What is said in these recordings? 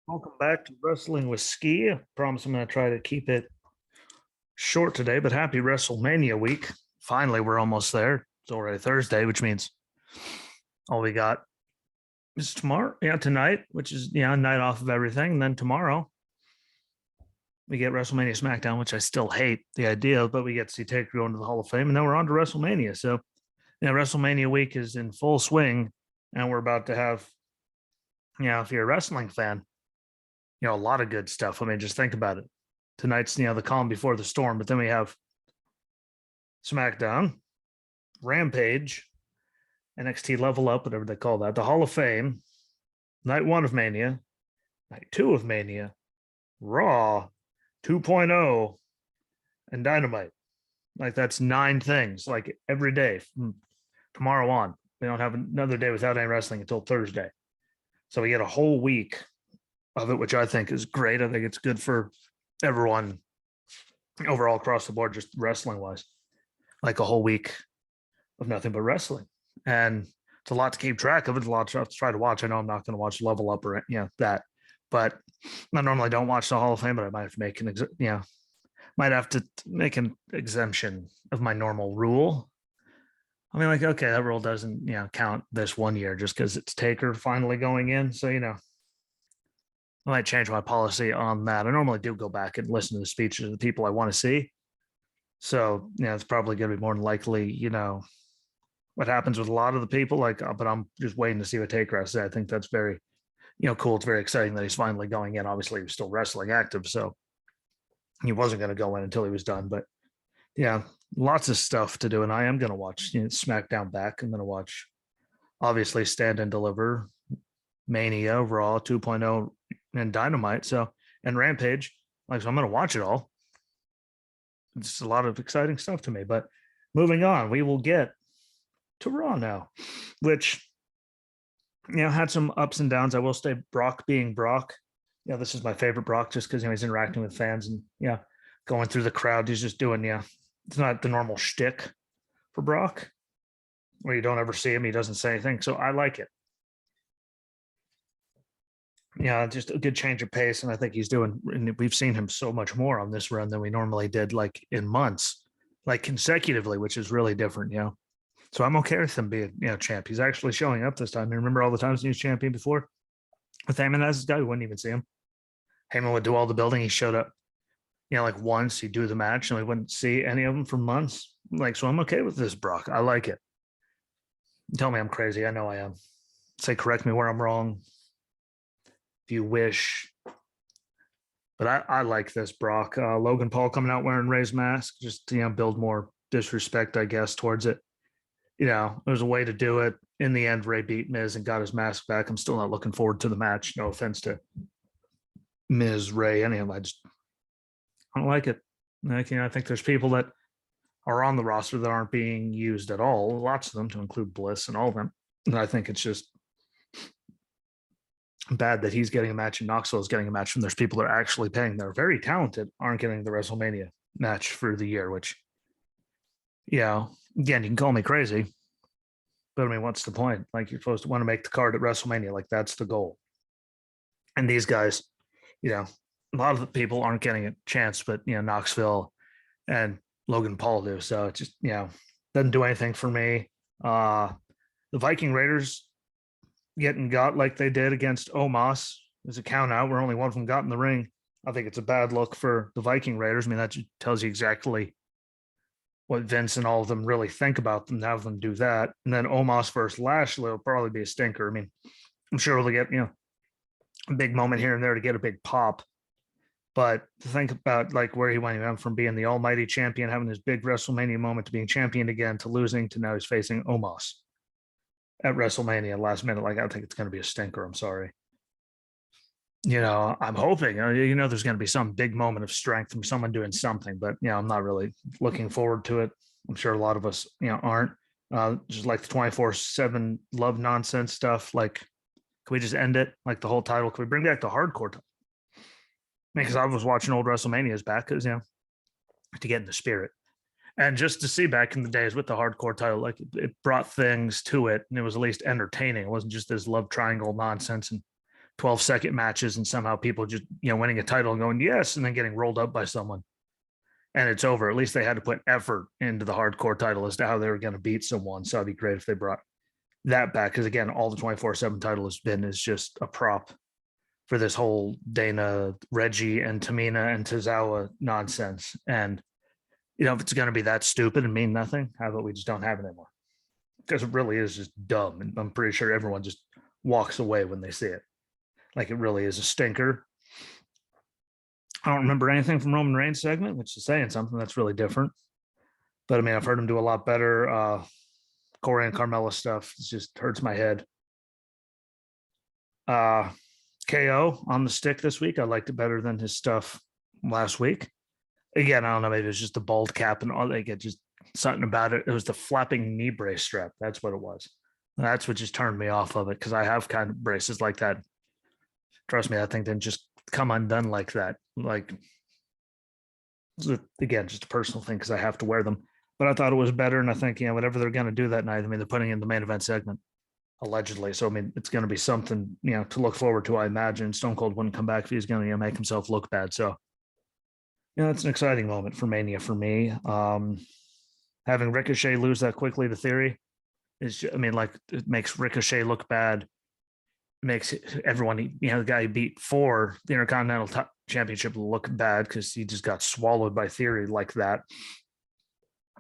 Welcome back to Wrestling with Ski. I promise I'm going to try to keep it short today, but happy WrestleMania week. Finally, we're almost there. It's already Thursday, which means all we got is tomorrow. Yeah, tonight, which is, night off of everything. And then tomorrow, we get WrestleMania SmackDown, which I still hate the idea of, but we get to see Taker go into the Hall of Fame. And then we're on to WrestleMania. So, WrestleMania week is in full swing. And we're about to have, if you're a wrestling fan, a lot of good stuff. I mean, just think about it. Tonight's, the calm before the storm, but then we have SmackDown, Rampage, NXT Level Up, whatever they call that, the Hall of Fame, Night 1 of Mania, Night 2 of Mania, Raw 2.0, and Dynamite. Like, that's 9 things, like every day from tomorrow on. We don't have another day without any wrestling until Thursday. So we get a whole week of it, which I think is great. I think it's good for everyone overall across the board, just wrestling wise, like a whole week of nothing but wrestling. And it's a lot to keep track of. It's a lot to try to watch. I know I'm not going to watch Level Up or that, but I normally don't watch the Hall of Fame, but I might have to make might have to make an exemption of my normal rule. I mean, like, okay, that rule doesn't count this one year just because it's Taker finally going in. So I might change my policy on that. I normally do go back and listen to the speeches of the people I want to see. So, it's probably going to be more than likely, what happens with a lot of the people. But I'm just waiting to see what Taker has to say. I think that's very, cool. It's very exciting that he's finally going in. Obviously, he was still wrestling active, so he wasn't going to go in until he was done. But lots of stuff to do. And I am going to watch SmackDown back. I'm going to watch, obviously, Stand and Deliver, Mania, Raw 2.0, and Dynamite. So, and Rampage. So I'm going to watch it all. It's a lot of exciting stuff to me. But moving on, we will get to Raw now, which, had some ups and downs. I will say Brock being Brock. This is my favorite Brock just because he's interacting with fans and going through the crowd. He's just doing, it's not the normal shtick for Brock where you don't ever see him. He doesn't say anything. So I like it. Just a good change of pace. And I think he's doing, and we've seen him so much more on this run than we normally did, like in months, like consecutively, which is really different, So I'm okay with him being, champ. He's actually showing up this time. And remember all the times he was champion before? With Heyman as this guy, we wouldn't even see him. Heyman would do all the building. He showed up, like once he'd do the match and we wouldn't see any of them for months. So I'm okay with this, Brock. I like it. Tell me I'm crazy. I know I am. Say, correct me where I'm wrong if you wish. But I like this, Brock. Logan Paul coming out wearing Ray's mask, just to build more disrespect, I guess, towards it. There's a way to do it. In the end, Ray beat Miz and got his mask back. I'm still not looking forward to the match. No offense to Miz, Ray, any of them. I don't like it. I think there's people that are on the roster that aren't being used at all. Lots of them, to include Bliss and all of them. And I think it's just bad that he's getting a match and Knoxville is getting a match, and there's people that are actually paying. They're very talented, aren't getting the WrestleMania match for the year, which, again, you can call me crazy, but I mean, what's the point? Like, you're supposed to want to make the card at WrestleMania. Like, that's the goal. And these guys, a lot of the people aren't getting a chance, but, Knoxville and Logan Paul do. So it just, doesn't do anything for me. The Viking Raiders getting got like they did against Omas as a count out where only one of them got in the ring. I think it's a bad look for the Viking Raiders. I mean, that just tells you exactly what Vince and all of them really think about them, to have them do that. And then Omas versus Lashley will probably be a stinker. I mean, I'm sure we'll get, a big moment here and there to get a big pop. But to think about like where he went from being the almighty champion, having this big WrestleMania moment, to being champion again, to losing, to now he's facing Omas at WrestleMania last minute. Like, I think it's going to be a stinker. I'm sorry. I'm hoping, there's going to be some big moment of strength from someone doing something, but, I'm not really looking forward to it. I'm sure a lot of us, aren't. Just like the 24/7 love nonsense stuff. Like, can we just end it? Like the whole title? Can we bring back the hardcore title? Because I was watching old WrestleManias back, because, to get in the spirit. And just to see back in the days with the hardcore title, like it brought things to it, and it was at least entertaining. It wasn't just this love triangle nonsense and 12-second matches and somehow people just, winning a title and going, yes, and then getting rolled up by someone. And it's over. At least they had to put effort into the hardcore title as to how they were going to beat someone. So it'd be great if they brought that back. Because again, all the 24/7 title has been is just a prop for this whole Dana, Reggie, and Tamina and Tozawa nonsense. And, if it's going to be that stupid and mean nothing, how about we just don't have it anymore? Because it really is just dumb. And I'm pretty sure everyone just walks away when they see it. Like it really is a stinker. I don't remember anything from Roman Reigns segment, which is saying something. That's really different. But I mean, I've heard him do a lot better. Corey and Carmella stuff just hurts my head. KO on the stick this week. I liked it better than his stuff last week. Again, I don't know. Maybe it's just the bald cap and all. They get just something about it. It was the flapping knee brace strap. That's what it was. That's what just turned me off of it because I have kind of braces like that. Trust me, I think then just come undone like that. Like, again, just a personal thing because I have to wear them. But I thought it was better. And I think, whatever they're going to do that night, I mean, they're putting in the main event segment, allegedly. So, I mean, it's going to be something, to look forward to, I imagine. Stone Cold wouldn't come back if he's going to make himself look bad. So, it's an exciting moment for Mania for me. Having Ricochet lose that quickly to Theory is, it makes Ricochet look bad. Makes everyone, the guy he beat for the Intercontinental Championship look bad because he just got swallowed by Theory like that.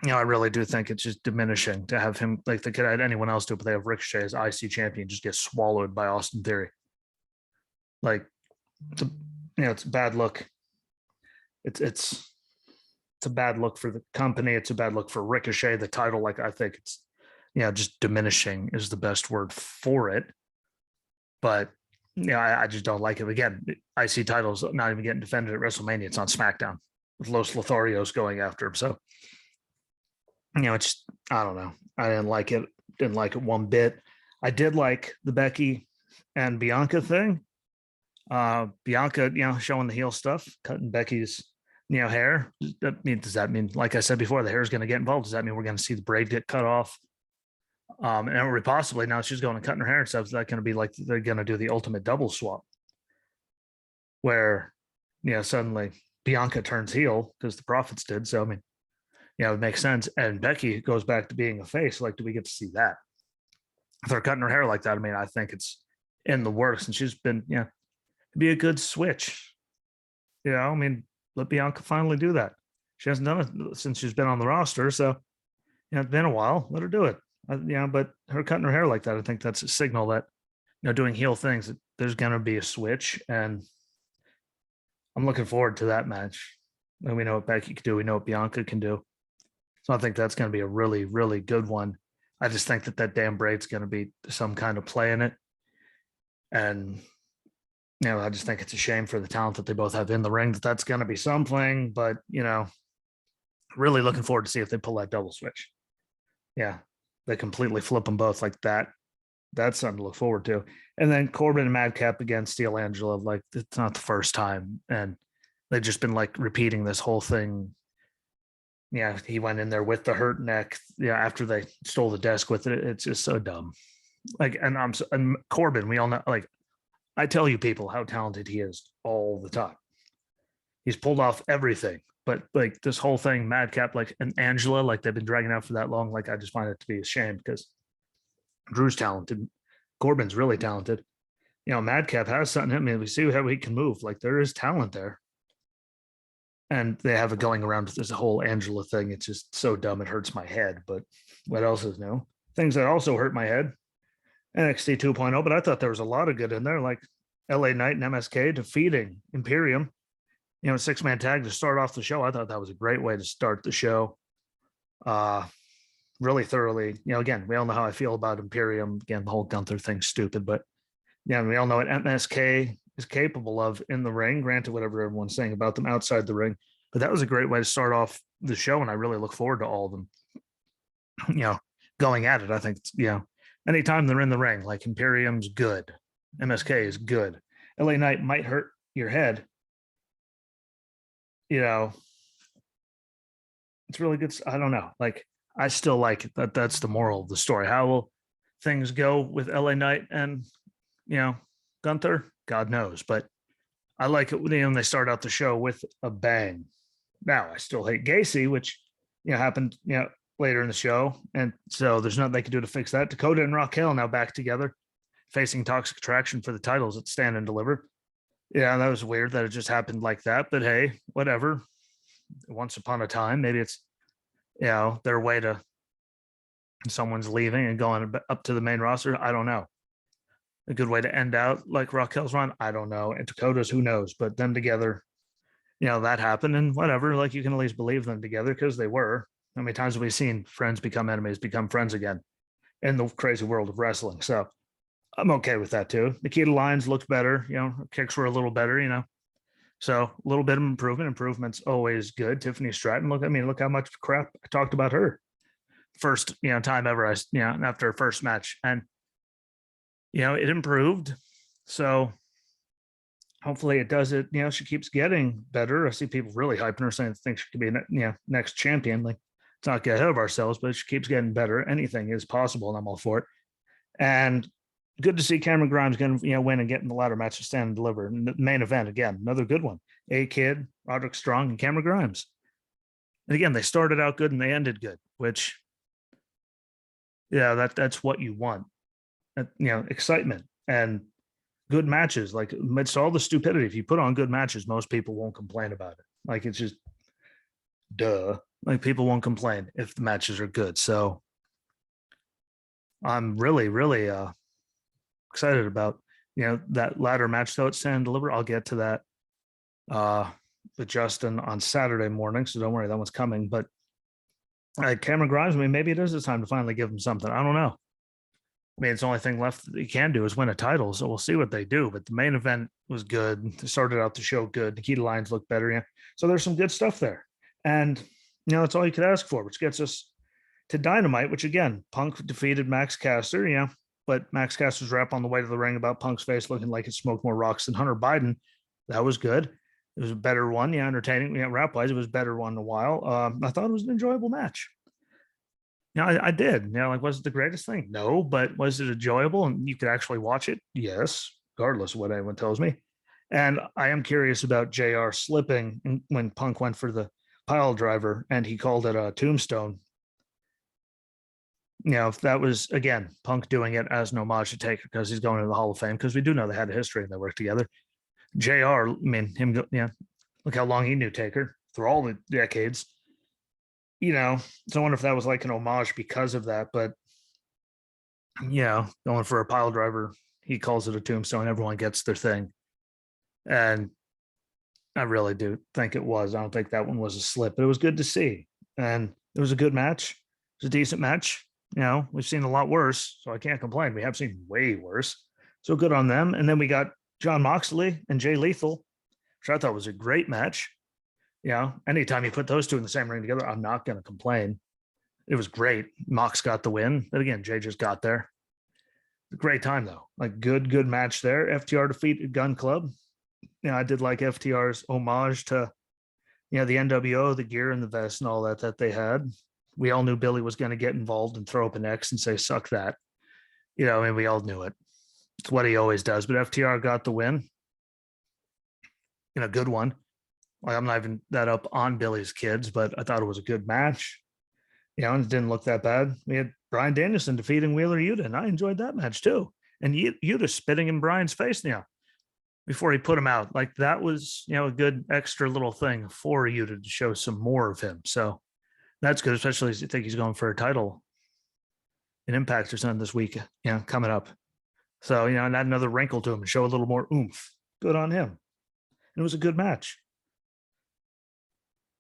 I really do think it's just diminishing to have him, like they could have anyone else do it, but they have Ricochet as IC champion just get swallowed by Austin Theory. Like, it's a bad look. It's a bad look for the company. It's a bad look for Ricochet, the title. Like, I think it's, just diminishing is the best word for it. But, I just don't like it. Again, IC title's not even getting defended at WrestleMania. It's on SmackDown with Los Lotharios going after him. So, it's, I don't know. I didn't like it. Didn't like it one bit. I did like the Becky and Bianca thing. Bianca, showing the heel stuff, cutting Becky's, hair. Does that mean, like I said before, the hair is going to get involved? Does that mean we're going to see the braid get cut off? And possibly now she's going and cutting her hair and stuff. Is that going to be like they're going to do the ultimate double swap where, suddenly Bianca turns heel because the Profits did. So, I mean, it makes sense. And Becky goes back to being a face. Like, do we get to see that? If they're cutting her hair like that, I mean, I think it's in the works. And she's been, be a good switch. Let Bianca finally do that. She hasn't done it since she's been on the roster. So, it's been a while. Let her do it. But her cutting her hair like that, I think that's a signal that, doing heel things, that there's going to be a switch. And I'm looking forward to that match. And we know what Becky can do. We know what Bianca can do. So I think that's going to be a really, really good one. I just think that damn braid's going to be some kind of play in it. And, I just think it's a shame for the talent that they both have in the ring that's going to be something. But, really looking forward to see if they pull that double switch. Yeah. They completely flip them both like that. That's something to look forward to. And then Corbin and Madcap against Steel Angela, like it's not the first time. And they've just been like repeating this whole thing. Yeah, he went in there with the hurt neck. Yeah, after they stole the desk with it. It's just so dumb. Like, and Corbin, we all know, like, I tell you people how talented he is all the time. He's pulled off everything. But like this whole thing, Madcap, like, and Angela, like they've been dragging out for that long. Like, I just find it to be a shame because Drew's talented. Corbin's really talented. Madcap has something. I mean, we see how he can move. Like, there is talent there. And they have it going around with this whole Angela thing. It's just so dumb. It hurts my head. But what else is new? Things that also hurt my head. NXT 2.0, but I thought there was a lot of good in there, like LA Knight and MSK defeating Imperium. 6-man tag to start off the show. I thought that was a great way to start the show. Really thoroughly. Again, we all know how I feel about Imperium. Again, the whole Gunther thing's stupid, but we all know what MSK is capable of in the ring. Granted, whatever everyone's saying about them outside the ring, but that was a great way to start off the show, and I really look forward to all of them. Going at it. I think anytime they're in the ring, like Imperium's good, MSK is good. LA Knight might hurt your head. It's really good. I don't know. Like, I still like it. That's the moral of the story. How will things go with LA Knight and, Gunther? God knows. But I like it when they start out the show with a bang. Now, I still hate Gacy, which, happened, later in the show. And so there's nothing they can do to fix that. Dakota and Raquel now back together, facing Toxic Attraction for the titles at Stand and Deliver. Yeah, that was weird that it just happened like that. But hey, whatever. Once upon a time, maybe it's, their way to someone's leaving and going up to the main roster. I don't know. A good way to end out like Raquel's run. I don't know. And Dakota's, who knows? But them together, that happened, and whatever. Like, you can at least believe them together because they were. How many times have we seen friends become enemies, become friends again in the crazy world of wrestling? So I'm okay with that too. Nikita Lyons looked better. Her kicks were a little better. So a little bit of improvement. Improvement's always good. Tiffany Stratton, look how much crap I talked about her. First, time ever after her first match. And, it improved. So hopefully it does it. She keeps getting better. I see people really hyping her, saying think she could be next champion. Like, let's not get ahead of ourselves, but she keeps getting better. Anything is possible, and I'm all for it. And good to see Cameron Grimes going to win and get in the ladder match to Stand and Deliver. And the main event, again, another good one. A-Kid, Roderick Strong, and Cameron Grimes. And again, they started out good and they ended good, which, that's what you want. Excitement and good matches. Like, amidst all the stupidity, if you put on good matches, most people won't complain about it. Like, it's just duh. Like, people won't complain if the matches are good. So I'm really, really excited about that ladder match though at Stand and Deliver. I'll get to that with Justin on Saturday morning, so don't worry, that one's coming. But Cameron Grimes, maybe it is the time to finally give him something. I don't know. It's the only thing left that he can do is win a title, so we'll see what they do. But the main event was good. They started out the show good. Nikita Lyons looked better. Yeah, so there's some good stuff there, and that's all you could ask for, which gets us to Dynamite, which again, Punk defeated Max Caster. But Max Caster's rap on the way to the ring about Punk's face looking like it smoked more rocks than Hunter Biden. That was good. It was a better one. Entertaining. Rap wise, it was a better one in a while. I thought it was an enjoyable match. I did. Was it the greatest thing? No, but was it enjoyable and you could actually watch it? Yes, regardless of what anyone tells me. And I am curious about JR slipping when Punk went for the pile driver and he called it a tombstone. If that was, again, Punk doing it as an homage to Taker because he's going to the Hall of Fame, because we do know they had a history and they worked together. JR, look how long he knew Taker through all the decades. So I wonder if that was like an homage because of that. But, going for a pile driver, he calls it a tombstone. Everyone gets their thing. And I really do think it was. I don't think that one was a slip, but it was good to see. And it was a good match. It was a decent match. We've seen a lot worse, so I can't complain. We have seen way worse. So good on them. And then we got John Moxley and Jay Lethal, which I thought was a great match. Anytime you put those two in the same ring together, I'm not going to complain. It was great. Mox got the win. But again, Jay just got there. Great time, though. Like, good match there. FTR defeated Gun Club. I did like FTR's homage to, the NWO, the gear and the vest and all that they had. We all knew Billy was going to get involved and throw up an X and say, suck that. We all knew it. It's what he always does. But FTR got the win. Good one. Like, I'm not even that up on Billy's kids, but I thought it was a good match. And it didn't look that bad. We had Bryan Danielson defeating Wheeler Yuta, and I enjoyed that match too. And Yuta spitting in Bryan's face before he put him out. Like, that was, a good extra little thing for Yuta to show some more of him. So that's good, especially as you think he's going for a title in Impact or something this week, coming up. So, and add another wrinkle to him and show a little more oomph. Good on him. And it was a good match.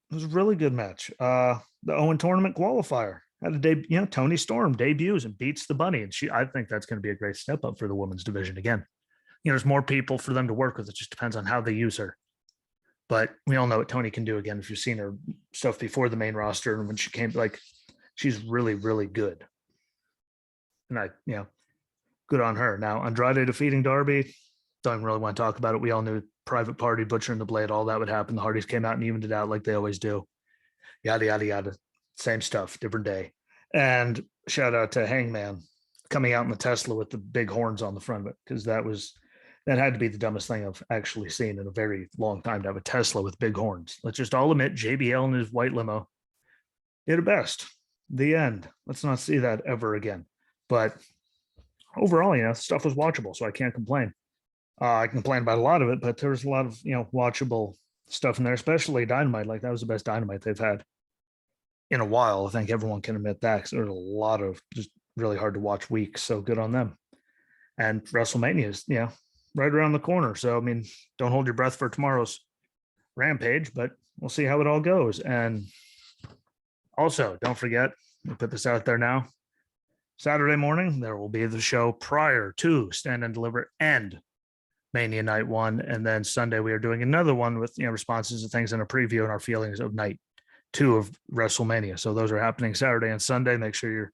It was a really good match. The Owen tournament qualifier had a debut. Toni Storm debuts and beats the Bunny, and I think that's going to be a great step up for the women's division again. There's more people for them to work with. It just depends on how they use her. But we all know what Toni can do. Again, if you've seen her stuff before the main roster and when she came, she's really, really good. And good on her. Now, Andrade defeating Darby, don't really want to talk about it. We all knew Private Party, Butcher and the Blade, all that would happen. The Hardys came out and evened it out like they always do. Yada, yada, yada. Same stuff, different day. And shout out to Hangman coming out in the Tesla with the big horns on the front of it, because that was That had to be the dumbest thing I've actually seen in a very long time, to have a Tesla with big horns. Let's just all admit JBL and his white limo did it best. The end. Let's not see that ever again. But overall, stuff was watchable, so I can't complain. I complain about a lot of it, but there's a lot of watchable stuff in there, especially Dynamite. Like, that was the best Dynamite they've had in a while. I think everyone can admit that, because there's a lot of just really hard to watch weeks. So good on them. And WrestleMania is right around the corner. So I mean, don't hold your breath for tomorrow's Rampage, but we'll see how it all goes. And also, don't forget, we put this out there now. Saturday morning, there will be the show prior to Stand and Deliver and Mania Night 1. And then Sunday, we are doing another one with responses to things and a preview and our feelings of Night 2 of WrestleMania. So those are happening Saturday and Sunday. Make sure you're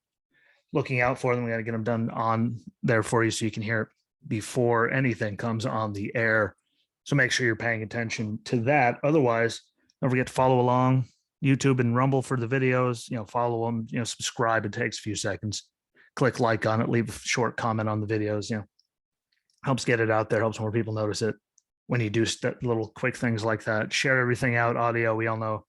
looking out for them. We got to get them done on there for you so you can hear it before anything comes on the air. So make sure you're paying attention to that. Otherwise, don't forget to follow along YouTube and Rumble for the videos. Follow them, subscribe. It takes a few seconds. Click like on it, leave a short comment on the videos. Helps get it out there, helps more people notice it when you do little quick things like that. Share everything out. Audio, we all know,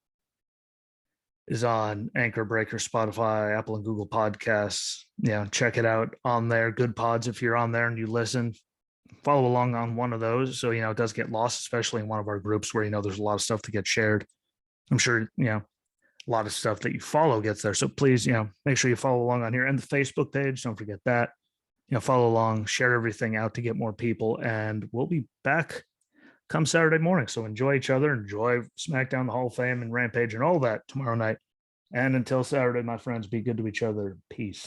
is on Anchor, Breaker, Spotify, Apple, and Google Podcasts. Check it out on there. Good Pods, if you're on there and you listen. Follow along on one of those, so it does get lost, especially in one of our groups where there's a lot of stuff to get shared. I'm sure a lot of stuff that you follow gets there. So please, make sure you follow along on here, and the Facebook page. Don't forget that. Follow along, share everything out to get more people, and we'll be back come Saturday morning. So enjoy each other, enjoy SmackDown, the Hall of Fame, and Rampage, and all that tomorrow night. And until Saturday, my friends, be good to each other. Peace.